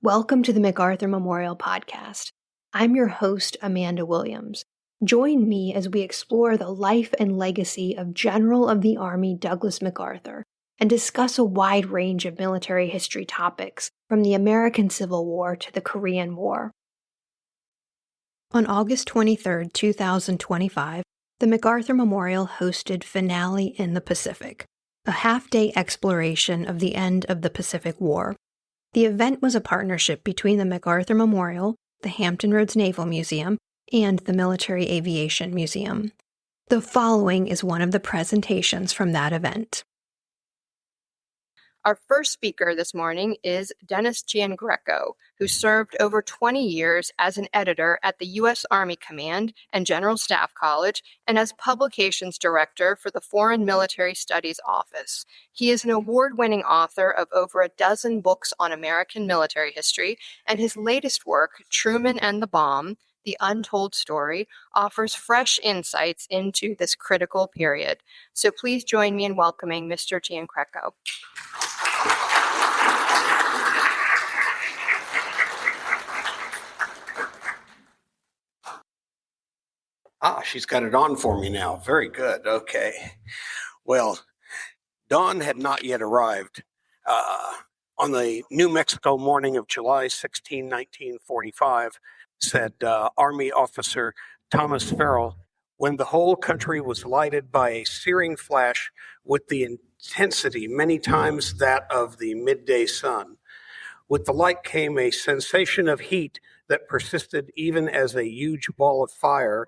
Welcome to the MacArthur Memorial podcast. I'm your host, Amanda Williams. Join me as we explore the life and legacy of General of the Army Douglas MacArthur and discuss a wide range of military history topics, from the American Civil War to the Korean War. On August 23, 2025, the MacArthur Memorial hosted Finale in the Pacific, a half-day exploration of the end of the Pacific War. The event was a partnership between the MacArthur Memorial, the Hampton Roads Naval Museum, and the Military Aviation Museum. The following is one of the presentations from that event. Our first speaker this morning is Dennis Giangreco, who served over 20 years as an editor at the U.S. Army Command and General Staff College and as publications director for the Foreign Military Studies Office. He is an award-winning author of over a dozen books on American military history, and his latest work, Truman and the Bomb: The Untold Story, offers fresh insights into this critical period. So please join me in welcoming Mr. Giangreco. She's got it on for me now. Very good. Okay. Well, dawn had not yet arrived. On the New Mexico morning of July 16, 1945, said Army officer Thomas Farrell, when the whole country was lighted by a searing flash with the intensity many times that of the midday sun. With the light came a sensation of heat that persisted even as a huge ball of fire,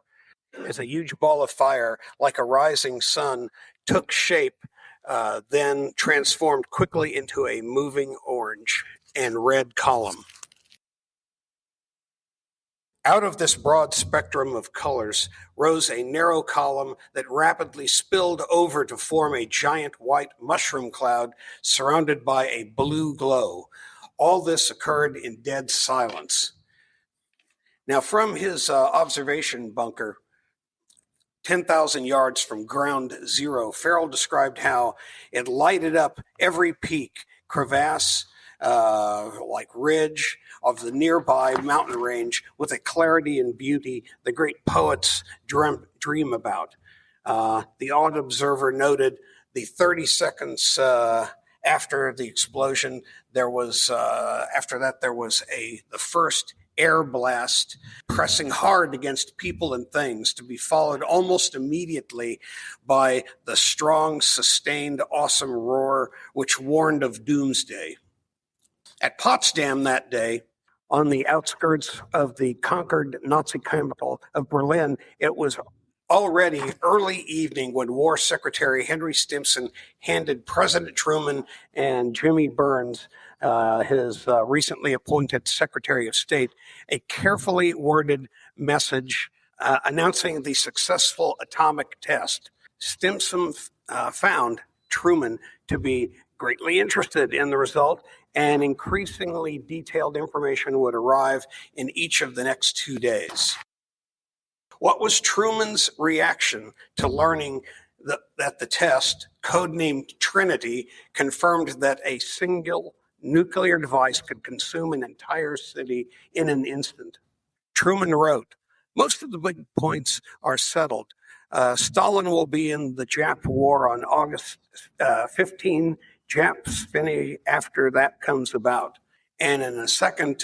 like a rising sun, took shape, then transformed quickly into a moving orange and red column. Out of this broad spectrum of colors rose a narrow column that rapidly spilled over to form a giant white mushroom cloud surrounded by a blue glow. All this occurred in dead silence. Now, from his observation bunker, 10,000 yards from ground zero, Farrell described how it lighted up every peak, crevasse, like ridge of the nearby mountain range with a clarity and beauty the great poets dream about. The odd observer noted the 30 seconds after the explosion, there was the first air blast pressing hard against people and things, to be followed almost immediately by the strong, sustained, awesome roar which warned of doomsday. At Potsdam that day, on the outskirts of the conquered Nazi capital of Berlin, it was already early evening when War Secretary Henry Stimson handed President Truman and Jimmy Burns, his recently appointed Secretary of State, a carefully worded message announcing the successful atomic test. Stimson found Truman to be greatly interested in the result, and increasingly detailed information would arrive in each of the next 2 days. What was Truman's reaction to learning that the test, codenamed Trinity, confirmed that a single nuclear device could consume an entire city in an instant? Truman wrote, "Most of the big points are settled. Stalin will be in the Jap war on August 15. Japs finish after that comes about." And in a second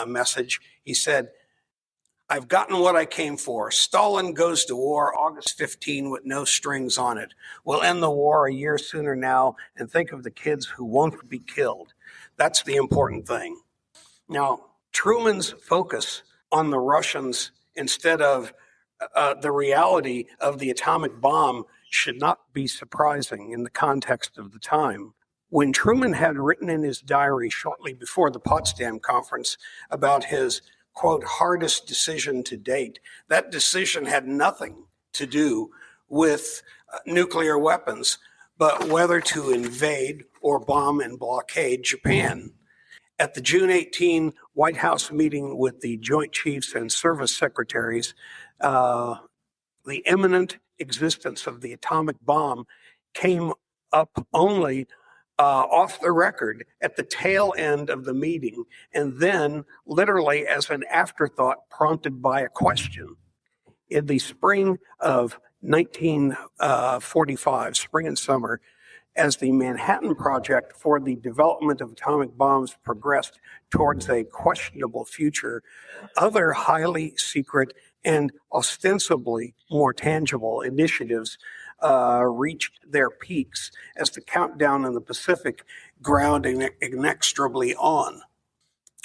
message, he said, "I've gotten what I came for. Stalin goes to war August 15 with no strings on it. We'll end the war a year sooner now and think of the kids who won't be killed. That's the important thing." Now, Truman's focus on the Russians instead of the reality of the atomic bomb should not be surprising in the context of the time. When Truman had written in his diary shortly before the Potsdam Conference about his, quote, hardest decision to date, that decision had nothing to do with nuclear weapons, but whether to invade or bomb and blockade Japan. At the June 18 White House meeting with the Joint Chiefs and Service Secretaries, the imminent existence of the atomic bomb came up only off the record at the tail end of the meeting, and then literally as an afterthought prompted by a question. In the spring of 1945, spring and summer, as the Manhattan Project for the development of atomic bombs progressed towards a questionable future, other highly secret and ostensibly more tangible initiatives reached their peaks as the countdown in the Pacific ground inexorably on.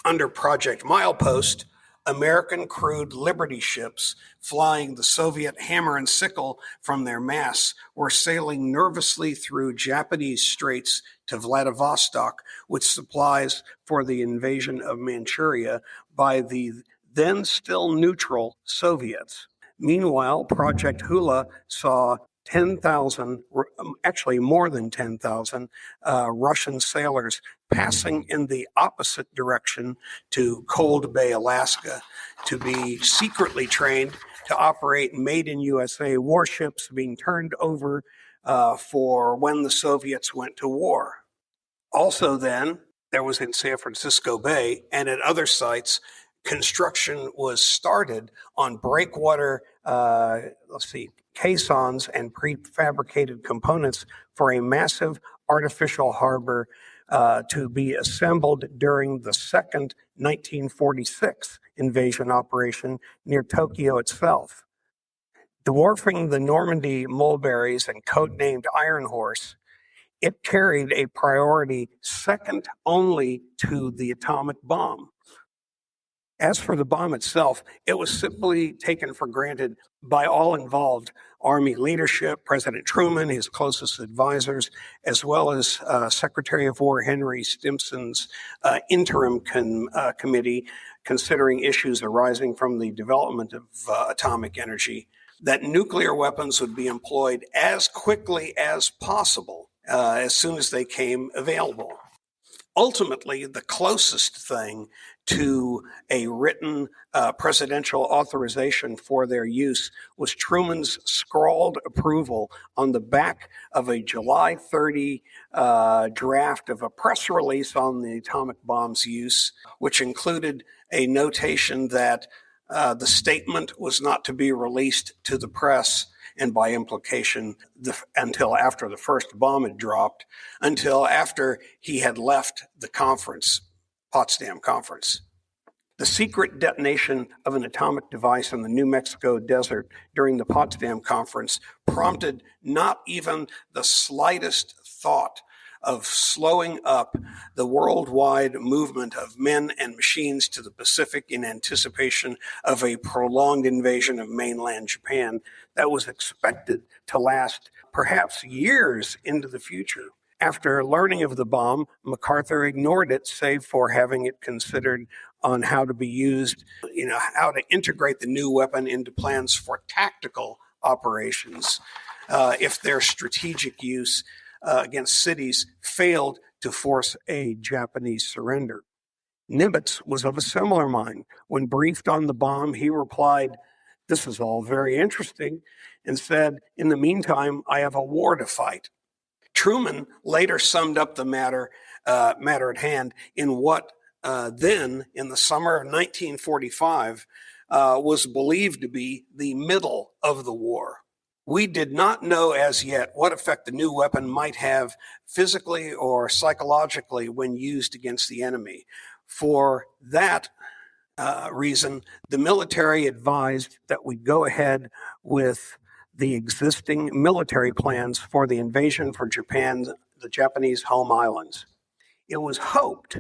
Under Project Milepost, American crewed Liberty ships flying the Soviet hammer and sickle from their masts were sailing nervously through Japanese straits to Vladivostok with supplies for the invasion of Manchuria by the then still neutral Soviets. Meanwhile, Project Hula saw 10,000, actually more than 10,000 Russian sailors passing in the opposite direction to Cold Bay, Alaska, to be secretly trained to operate Made in USA warships being turned over for when the Soviets went to war. Also then, there was in San Francisco Bay and at other sites, construction was started on breakwater, caissons and prefabricated components for a massive artificial harbor to be assembled during the second 1946 invasion operation near Tokyo itself. Dwarfing the Normandy mulberries and codenamed Iron Horse, it carried a priority second only to the atomic bomb. As for the bomb itself, it was simply taken for granted by all involved, Army leadership, President Truman, his closest advisors, as well as Secretary of War Henry Stimson's interim committee considering issues arising from the development of atomic energy, that nuclear weapons would be employed as quickly as possible as soon as they came available. Ultimately, the closest thing to a written presidential authorization for their use was Truman's scrawled approval on the back of a July 30 draft of a press release on the atomic bomb's use, which included a notation that the statement was not to be released to the press, and by implication, until after the first bomb had dropped, until after he had left the conference, Potsdam Conference. The secret detonation of an atomic device in the New Mexico desert during the Potsdam Conference prompted not even the slightest thought of slowing up the worldwide movement of men and machines to the Pacific in anticipation of a prolonged invasion of mainland Japan that was expected to last perhaps years into the future. After learning of the bomb, MacArthur ignored it, save for having it considered on how to be used, how to integrate the new weapon into plans for tactical operations if their strategic use against cities failed to force a Japanese surrender. Nimitz was of a similar mind. When briefed on the bomb, he replied, "This is all very interesting," and said, "In the meantime, I have a war to fight." Truman later summed up the matter at hand in what then, in the summer of 1945, was believed to be the middle of the war. We did not know as yet what effect the new weapon might have physically or psychologically when used against the enemy. For that reason, the military advised that we go ahead with the existing military plans for the invasion for Japan, the Japanese home islands. It was hoped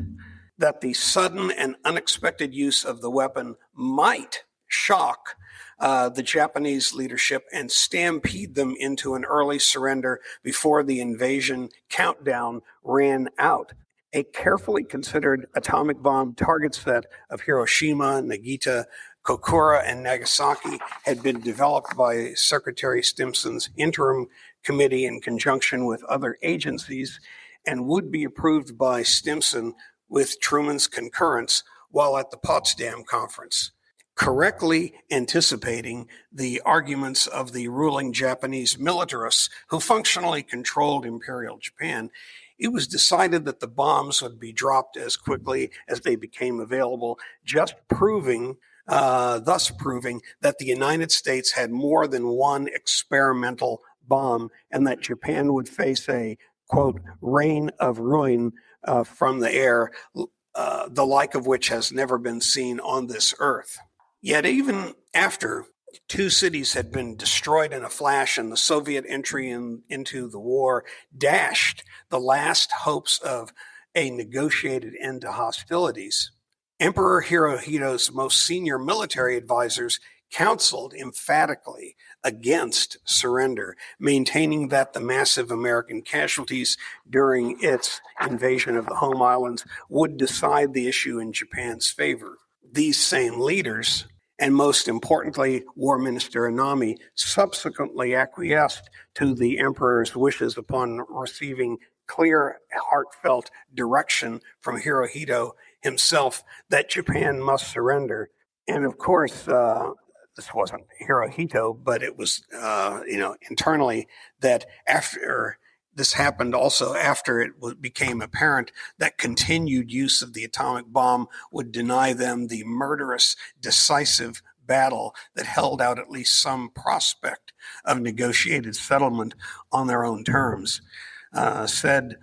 that the sudden and unexpected use of the weapon might shock the Japanese leadership and stampede them into an early surrender before the invasion countdown ran out. A carefully considered atomic bomb target set of Hiroshima, Nagita, Kokura, and Nagasaki had been developed by Secretary Stimson's interim committee in conjunction with other agencies and would be approved by Stimson with Truman's concurrence while at the Potsdam Conference. Correctly anticipating the arguments of the ruling Japanese militarists who functionally controlled Imperial Japan, it was decided that the bombs would be dropped as quickly as they became available, thus proving that the United States had more than one experimental bomb and that Japan would face a, quote, rain of ruin from the air, the like of which has never been seen on this earth. Yet even after two cities had been destroyed in a flash and the Soviet entry into the war dashed the last hopes of a negotiated end to hostilities, Emperor Hirohito's most senior military advisors counseled emphatically against surrender, maintaining that the massive American casualties during its invasion of the home islands would decide the issue in Japan's favor. These same leaders, and most importantly, War Minister Anami, subsequently acquiesced to the emperor's wishes upon receiving clear, heartfelt direction from Hirohito himself that Japan must surrender. And of course, this wasn't Hirohito, but it was, internally that after this happened, also after it became apparent that continued use of the atomic bomb would deny them the murderous, decisive battle that held out at least some prospect of negotiated settlement on their own terms. Said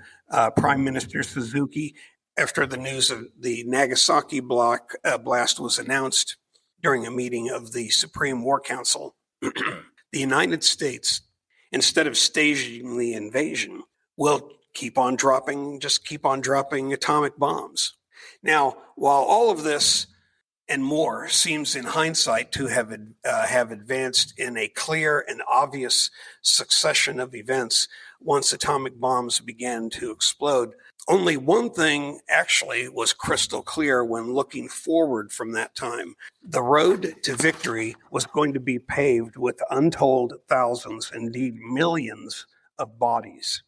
Prime Minister Suzuki, after the news of the Nagasaki blast was announced during a meeting of the Supreme War Council, the United States, instead of staging the invasion, will keep on dropping atomic bombs. Now, while all of this and more seems in hindsight to have advanced in a clear and obvious succession of events once atomic bombs began to explode, only one thing actually was crystal clear when looking forward from that time. The road to victory was going to be paved with untold thousands, indeed millions, of bodies,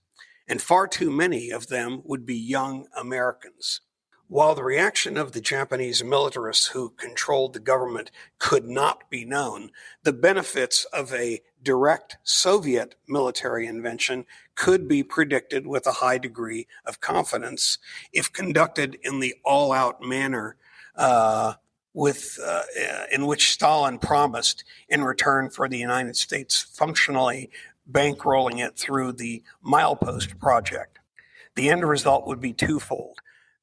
and far too many of them would be young Americans. While the reaction of the Japanese militarists who controlled the government could not be known, the benefits of a direct Soviet military invention could be predicted with a high degree of confidence if conducted in the all-out manner in which Stalin promised in return for the United States functionally bankrolling it through the Milepost project. The end result would be twofold: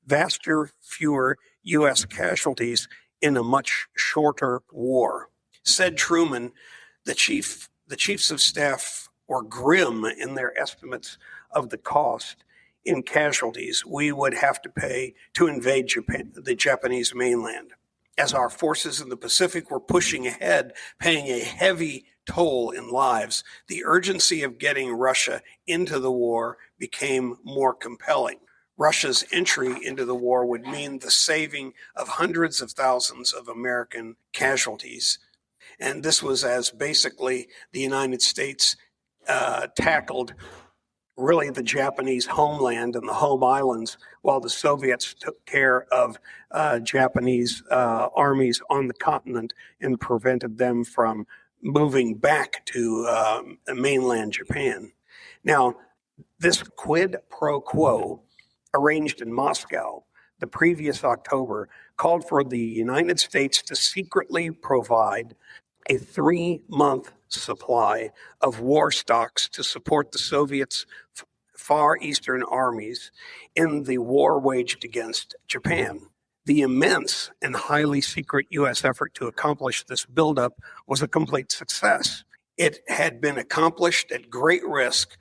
vastly fewer U.S. casualties in a much shorter war. Said Truman, the chiefs of staff were grim in their estimates of the cost in casualties we would have to pay to invade the Japanese mainland. As our forces in the Pacific were pushing ahead, paying a heavy toll in lives, the urgency of getting Russia into the war became more compelling. Russia's entry into the war would mean the saving of hundreds of thousands of American casualties. And this was as basically the United States tackled really the Japanese homeland and the home islands, while the Soviets took care of Japanese armies on the continent and prevented them from moving back to mainland Japan. Now, this quid pro quo arranged in Moscow the previous October called for the United States to secretly provide a 3-month supply of war stocks to support the Soviets' Far Eastern armies in the war waged against Japan. The immense and highly secret U.S. effort to accomplish this buildup was a complete success. It had been accomplished at great risk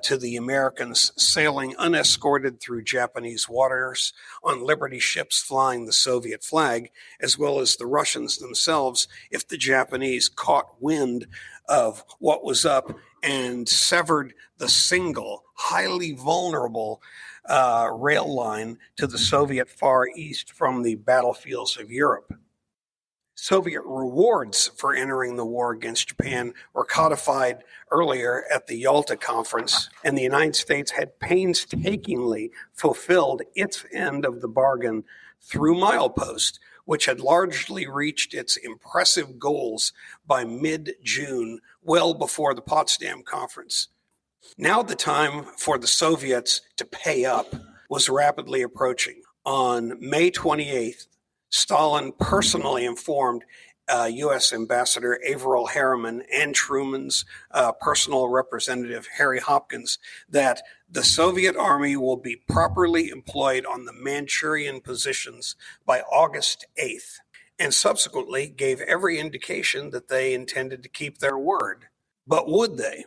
to the Americans sailing unescorted through Japanese waters on Liberty ships flying the Soviet flag, as well as the Russians themselves if the Japanese caught wind of what was up and severed the single, highly vulnerable rail line to the Soviet Far East from the battlefields of Europe. Soviet rewards for entering the war against Japan were codified earlier at the Yalta Conference, and the United States had painstakingly fulfilled its end of the bargain through Milepost, which had largely reached its impressive goals by mid-June, well before the Potsdam Conference. Now the time for the Soviets to pay up was rapidly approaching. On May 28th, Stalin personally informed U.S. Ambassador Averell Harriman and Truman's personal representative Harry Hopkins that the Soviet army will be properly employed on the Manchurian positions by August 8th, and subsequently gave every indication that they intended to keep their word. But would they?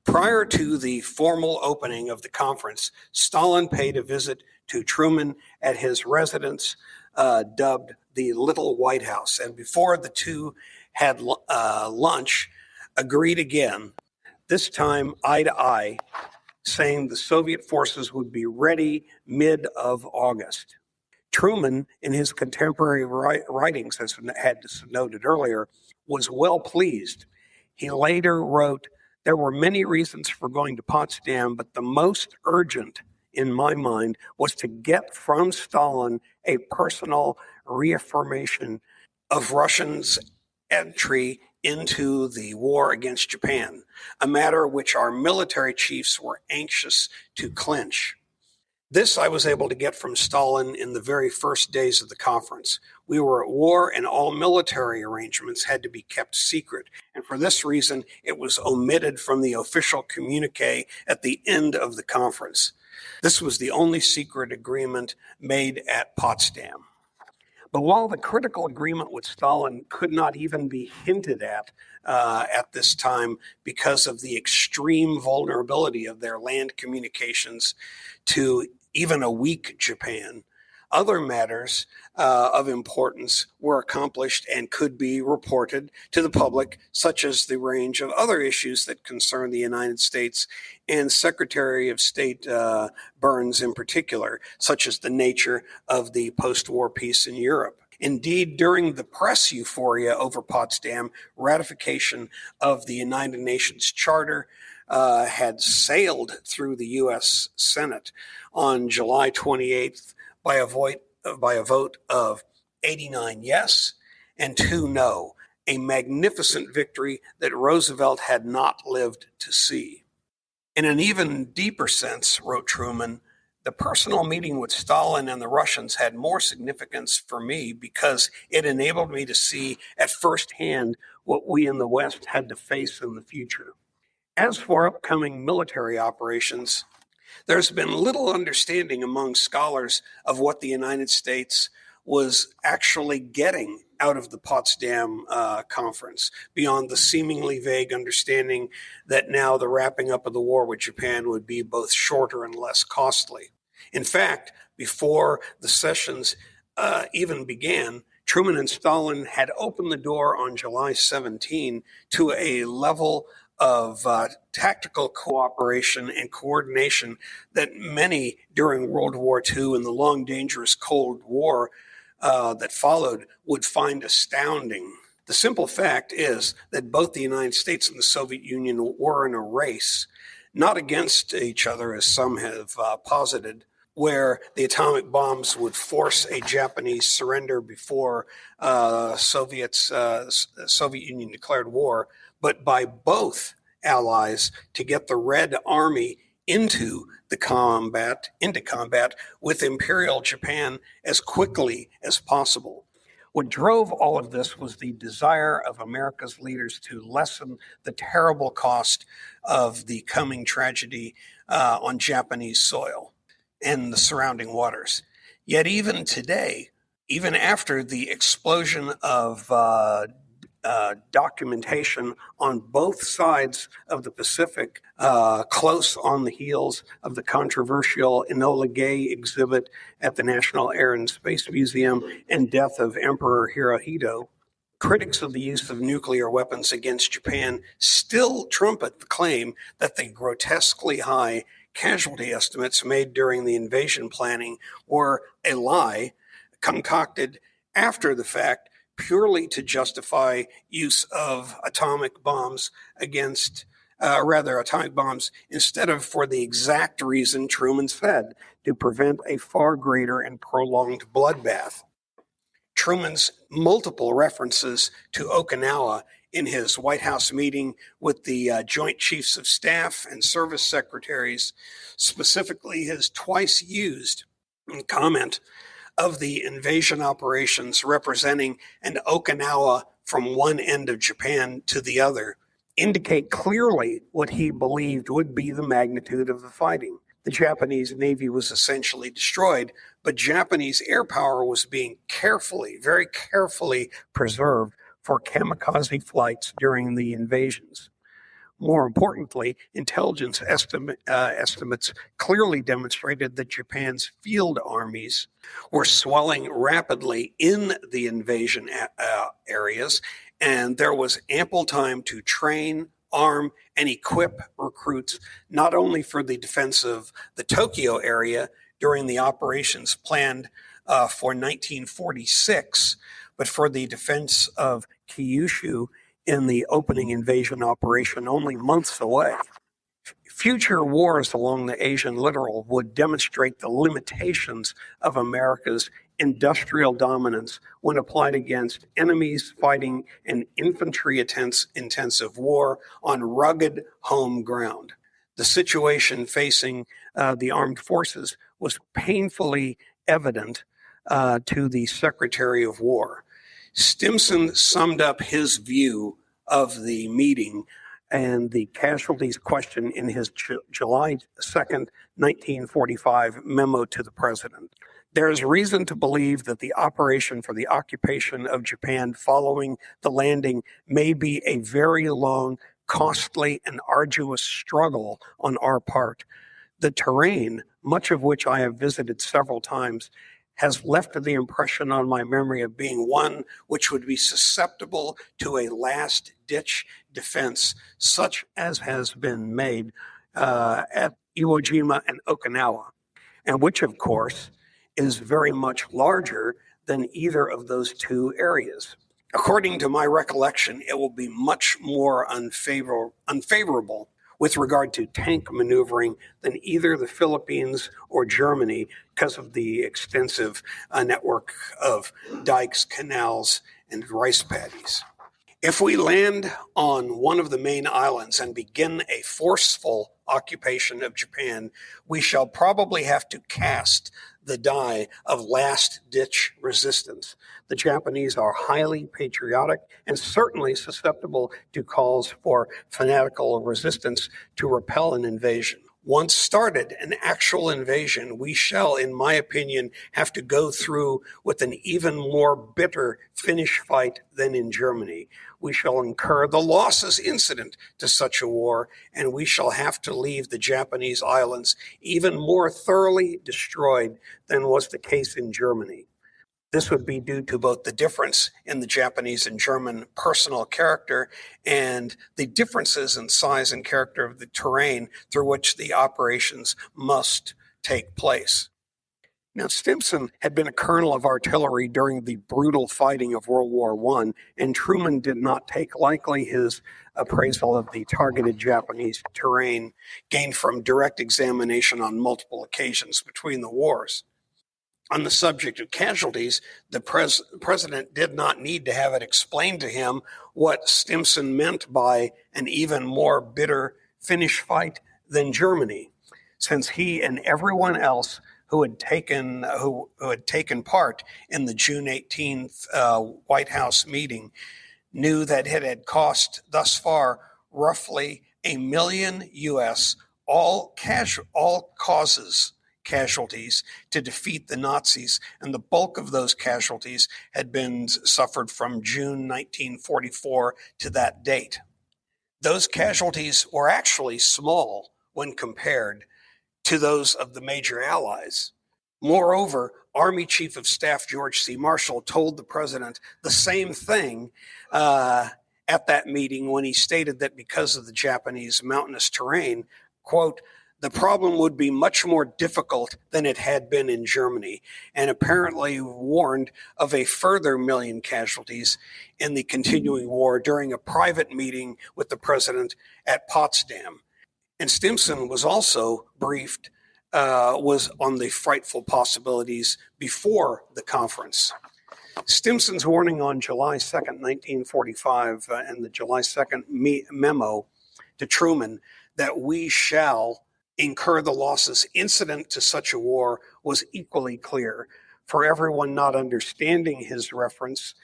Prior to the formal opening of the conference, Stalin paid a visit to Truman at his residence, dubbed the Little White House, and before the two had lunch, agreed again, this time eye to eye, saying the Soviet forces would be ready mid of August. Truman, in his contemporary writings, as had noted earlier, was well pleased. He later wrote, "There were many reasons for going to Potsdam, but the most urgent, in my mind, was to get from Stalin a personal reaffirmation of Russians' entry into the war against Japan, a matter which our military chiefs were anxious to clinch. This I was able to get from Stalin in the very first days of the conference. We were at war and all military arrangements had to be kept secret, and for this reason it was omitted from the official communique at the end of the conference. This was the only secret agreement made at Potsdam." But while the critical agreement with Stalin could not even be hinted at this time because of the extreme vulnerability of their land communications to even a weak Japan, other matters of importance were accomplished and could be reported to the public, such as the range of other issues that concern the United States and Secretary of State Burns in particular, such as the nature of the post-war peace in Europe. Indeed, during the press euphoria over Potsdam, ratification of the United Nations Charter had sailed through the U.S. Senate on July 28th by a vote of 89 yes and 2 no, a magnificent victory that Roosevelt had not lived to see. In an even deeper sense, wrote Truman, the personal meeting with Stalin and the Russians had more significance for me because it enabled me to see at first hand what we in the West had to face in the future. As for upcoming military operations, there's been little understanding among scholars of what the United States was actually getting out of the Potsdam conference, beyond the seemingly vague understanding that now the wrapping up of the war with Japan would be both shorter and less costly. In fact, before the sessions even began, Truman and Stalin had opened the door on July 17 to a level of tactical cooperation and coordination that many during World War II and the long, dangerous Cold War that followed would find astounding. The simple fact is that both the United States and the Soviet Union were in a race, not against each other, as some have posited, where the atomic bombs would force a Japanese surrender before Soviet Union declared war, but by both allies to get the Red Army into combat with Imperial Japan as quickly as possible. What drove all of this was the desire of America's leaders to lessen the terrible cost of the coming tragedy on Japanese soil and the surrounding waters. Yet even today, even after the explosion of documentation on both sides of the Pacific, close on the heels of the controversial Enola Gay exhibit at the National Air and Space Museum and death of Emperor Hirohito, critics of the use of nuclear weapons against Japan still trumpet the claim that the grotesquely high casualty estimates made during the invasion planning were a lie concocted after the fact purely to justify use of atomic bombs instead of for the exact reason Truman said, to prevent a far greater and prolonged bloodbath. Truman's multiple references to Okinawa in his White House meeting with the Joint Chiefs of Staff and Service Secretaries, specifically his twice used comment of the invasion operations representing an Okinawa from one end of Japan to the other, indicate clearly what he believed would be the magnitude of the fighting. The Japanese Navy was essentially destroyed, but Japanese air power was being very carefully preserved for kamikaze flights during the invasions. More importantly, intelligence estimates clearly demonstrated that Japan's field armies were swelling rapidly in the invasion areas, and there was ample time to train, arm, and equip recruits, not only for the defense of the Tokyo area during the operations planned for 1946, but for the defense of Kyushu in the opening invasion operation only months away. Future wars along the Asian littoral would demonstrate the limitations of America's industrial dominance when applied against enemies fighting an infantry-intensive war on rugged home ground. The situation facing the armed forces was painfully evident to the Secretary of War. Stimson summed up his view of the meeting and the casualties question in his July 2nd, 1945 memo to the president. There is reason to believe that the operation for the occupation of Japan following the landing may be a very long, costly, and arduous struggle on our part. The terrain, much of which I have visited several times, has left the impression on my memory of being one which would be susceptible to a last-ditch defense, such as has been made at Iwo Jima and Okinawa, and which, of course, is very much larger than either of those two areas. According to my recollection, it will be much more unfavorable with regard to tank maneuvering than either the Philippines or Germany because of the extensive network of dikes, canals, and rice paddies. If we land on one of the main islands and begin a forceful occupation of Japan, we shall probably have to cast the die of last-ditch resistance. The Japanese are highly patriotic and certainly susceptible to calls for fanatical resistance to repel an invasion. Once started an actual invasion, we shall, in my opinion, have to go through with an even more bitter finish fight than in Germany. We shall incur the losses incident to such a war, and we shall have to leave the Japanese islands even more thoroughly destroyed than was the case in Germany. This would be due to both the difference in the Japanese and German personal character and the differences in size and character of the terrain through which the operations must take place. Now, Stimson had been a colonel of artillery during the brutal fighting of World War I, and Truman did not take lightly his appraisal of the targeted Japanese terrain gained from direct examination on multiple occasions between the wars. On the subject of casualties, the president did not need to have it explained to him what Stimson meant by an even more bitter finish fight than Germany, since he and everyone else who had taken part in the June 18th White House meeting knew that it had cost thus far roughly $1 million U.S. all causes casualties to defeat the Nazis, and the bulk of those casualties had been suffered from June 1944 to that date. Those casualties were actually small when compared to those of the major allies. Moreover, Army Chief of Staff George C. Marshall told the president the same thing at that meeting when he stated that because of the Japanese mountainous terrain, quote, the problem would be much more difficult than it had been in Germany, and apparently warned of a further 1 million casualties in the continuing war during a private meeting with the president at Potsdam. And Stimson was also briefed was on the frightful possibilities before the conference. Stimson's warning on July 2nd, 1945, and the July 2nd memo to Truman that we shall incur the losses incident to such a war was equally clear. For everyone not understanding his reference,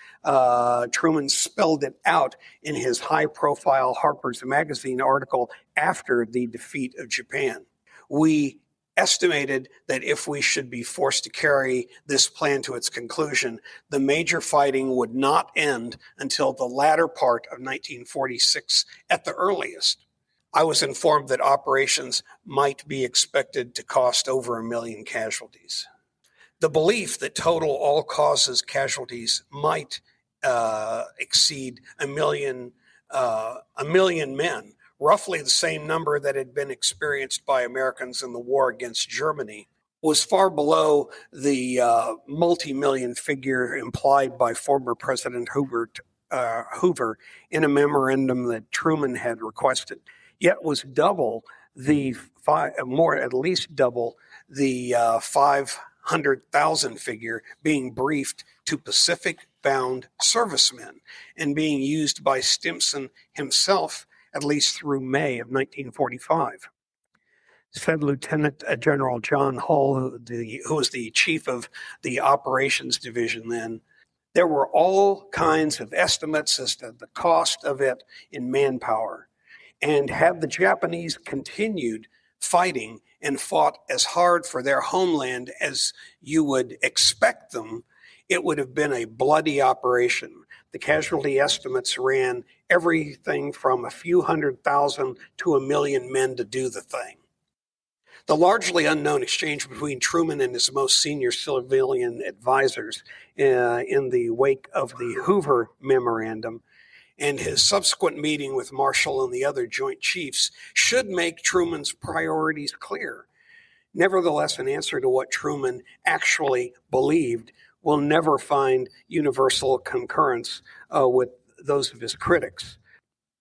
Truman spelled it out in his high-profile Harper's Magazine article after the defeat of Japan. We estimated that if we should be forced to carry this plan to its conclusion, the major fighting would not end until the latter part of 1946 at the earliest. I was informed that operations might be expected to cost over 1 million casualties. The belief that total all causes casualties might exceed 1 million men, roughly the same number that had been experienced by Americans in the war against Germany, was far below the multi-million figure implied by former President Hoover in a memorandum that Truman had requested, yet was double the at least double the 500,000 figure being briefed to Pacific-bound servicemen and being used by Stimson himself at least through May of 1945. Said Lieutenant General John Hull, who was the chief of the operations division then, there were all kinds of estimates as to the cost of it in manpower. And had the Japanese continued fighting and fought as hard for their homeland as you would expect them, it would have been a bloody operation. The casualty estimates ran everything from a few 100,000 to 1 million men to do the thing. The largely unknown exchange between Truman and his most senior civilian advisors in the wake of the Hoover Memorandum and his subsequent meeting with Marshall and the other Joint Chiefs should make Truman's priorities clear. Nevertheless, an answer to what Truman actually believed will never find universal concurrence with those of his critics.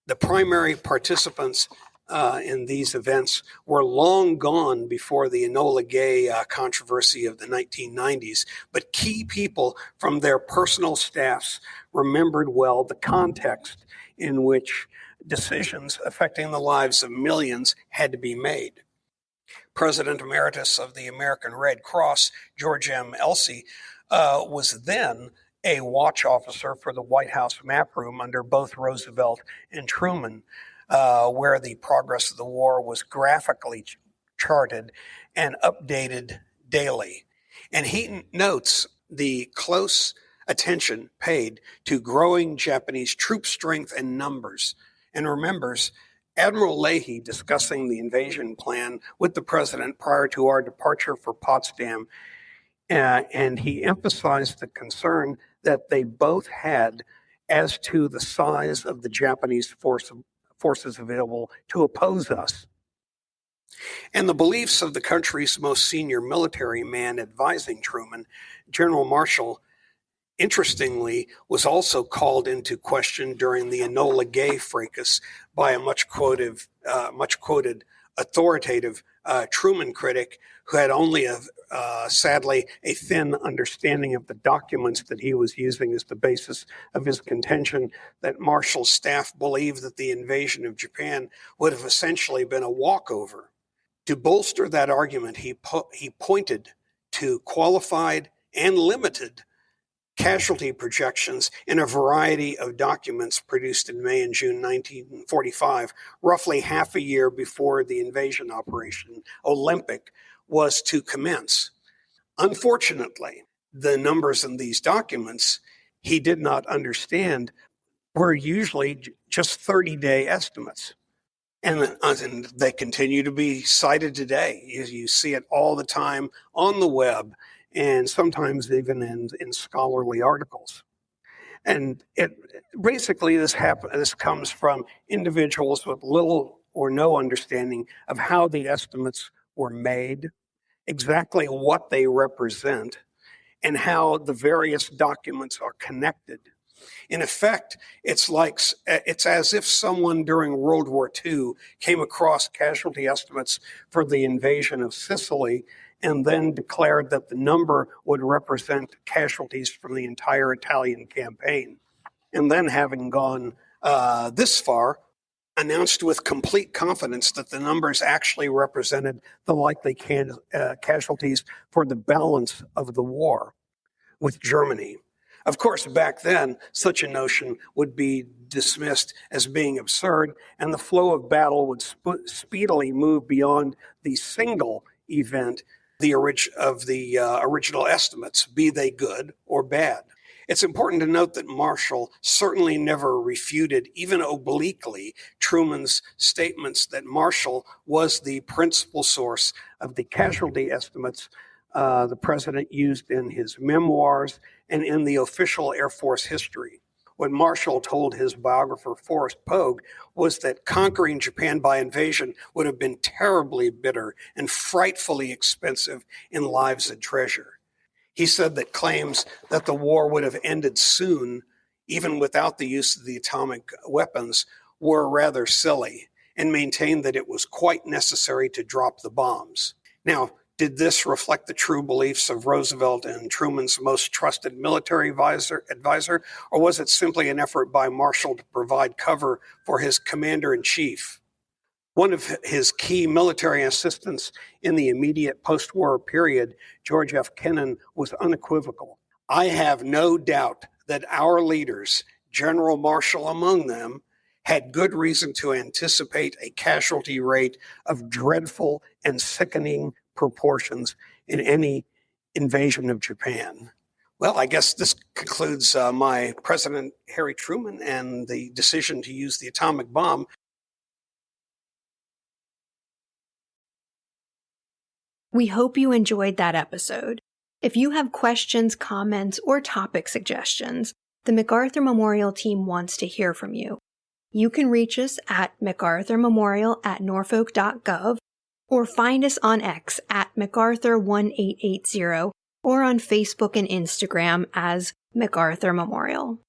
The primary participants in these events were long gone before the Enola Gay controversy of the 1990s, but key people from their personal staffs remembered well the context in which decisions affecting the lives of millions had to be made. President Emeritus of the American Red Cross, George M. Elsey, was then a watch officer for the White House map room under both Roosevelt and Truman, where the progress of the war was graphically charted and updated daily. And he notes the close attention paid to growing Japanese troop strength and numbers, and remembers Admiral Leahy discussing the invasion plan with the president prior to our departure for Potsdam, and he emphasized the concern that they both had as to the size of the Japanese forces available to oppose us. And the beliefs of the country's most senior military man advising Truman, General Marshall, interestingly, was also called into question during the Enola Gay fracas by a much quoted authoritative Truman critic who had only, sadly, a thin understanding of the documents that he was using as the basis of his contention that Marshall's staff believed that the invasion of Japan would have essentially been a walkover. To bolster that argument, he pointed to qualified and limited casualty projections in a variety of documents produced in May and June 1945, roughly half a year before the invasion operation Olympic was to commence. Unfortunately, the numbers in these documents he did not understand were usually just 30-day estimates. And they continue to be cited today. You see it all the time on the web, and sometimes even in scholarly articles. And this comes from individuals with little or no understanding of how the estimates were made, exactly what they represent, and how the various documents are connected. In effect, it's as if someone during World War II came across casualty estimates for the invasion of Sicily and then declared that the number would represent casualties from the entire Italian campaign. And then, having gone this far, announced with complete confidence that the numbers actually represented the likely casualties for the balance of the war with Germany. Of course, back then, such a notion would be dismissed as being absurd, and the flow of battle would speedily move beyond the single event of the original estimates, be they good or bad. It's important to note that Marshall certainly never refuted, even obliquely, Truman's statements that Marshall was the principal source of the casualty estimates the president used in his memoirs and in the official Air Force history. What Marshall told his biographer Forrest Pogue was that conquering Japan by invasion would have been terribly bitter and frightfully expensive in lives and treasure. He said that claims that the war would have ended soon, even without the use of the atomic weapons, were rather silly, and maintained that it was quite necessary to drop the bombs. Now, did this reflect the true beliefs of Roosevelt and Truman's most trusted military advisor, or was it simply an effort by Marshall to provide cover for his commander-in-chief? One of his key military assistants in the immediate post-war period, George F. Kennan, was unequivocal. I have no doubt that our leaders, General Marshall among them, had good reason to anticipate a casualty rate of dreadful and sickening proportions in any invasion of Japan. Well, I guess this concludes my President Harry Truman and the decision to use the atomic bomb. We hope you enjoyed that episode. If you have questions, comments, or topic suggestions, the MacArthur Memorial team wants to hear from you. You can reach us at macarthurmemorial@norfolk.gov or find us on X at MacArthur1880 or on Facebook and Instagram as MacArthur Memorial.